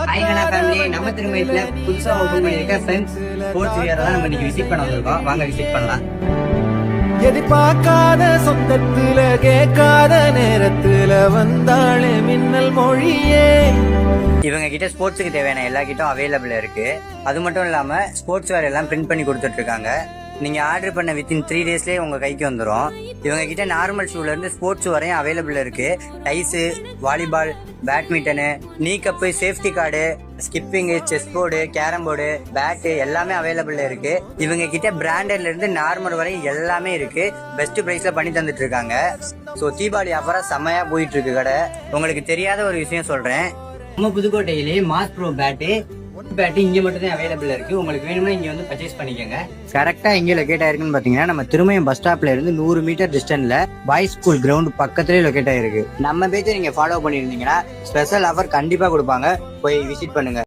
ஐகனா family நம்ம திருமயத்துல புதுசா open பண்ணிருக்க ஃப்ரெண்ட்ஸ் ஸ்போர்ட்ஸ் வியர் தான் நம்ம இன்னைக்கு விசிட் பண்ண வந்திருக்கோம். வாங்க விசிட் பண்ணலாம். எதிர்பார்க்காத சொந்தத்துல கேட்காத நேரத்துல வந்தாளே மின்னல் மொழியே. இவங்க கிட்ட ஸ்போர்ட்ஸுக்கு தேவையான எல்லா கிட்டும் அவைலபிள் இருக்கு. அது மட்டும் இல்லாம ஸ்போர்ட்ஸ் வேர் எல்லாம் பிரிண்ட் பண்ணி கொடுத்துட்டு இருக்காங்க. நீங்க ஆர்டர் பண்ண வித்தின் 3 டேஸ்லயே உங்க கைக்கு வந்துடும். இவங்க கிட்ட நார்மல் ஷூல இருந்து ஸ்போர்ட்ஸ் வரையும் அவைலபிள் இருக்கு. டைஸ், வாலிபால், பேட்மிண்டனு, நீ cup, safety card, skipping, chess board, carrom board, bat எல்லாமே அவைலபிள் இருக்கு. இவங்க கிட்ட பிராண்டட்ல இருந்து நார்மல் வரையும் எல்லாமே இருக்கு. பெஸ்ட் பிரைஸ்ல பண்ணி தந்துட்டு இருக்காங்க. ஸோ தீபாவளி ஆஃபரா செம்மையா போயிட்டு இருக்கு கடை. உங்களுக்கு தெரியாத ஒரு விஷயம் சொல்றேன். நம்ம புதுக்கோட்டையிலே மாஸ் ப்ரோ பேட்டு இங்க மட்டும் தான் அவைலபிள் இருக்கு. உங்களுக்கு வேணும்னா இங்க வந்து பர்ச்சேஸ் பண்ணிக்கோங்க. கரெக்டா எங்க லொகேட் ஆயிருக்குன்னு பாத்தீங்கன்னா நம்ம திருமயம் பஸ் ஸ்டாப்ல இருந்து 100 மீட்டர் டிஸ்டன்ஸ்ல பாய்ஸ் ஸ்கூல் கிரவுண்ட் பக்கத்துலயே லொகேட் ஆயிருக்கு. நம்ம பேஜை நீங்க ஃபாலோ பண்ணிருந்தீங்கன்னா ஸ்பெஷல் ஆஃபர் கண்டிப்பா கொடுப்பாங்க. போய் விசிட் பண்ணுங்க.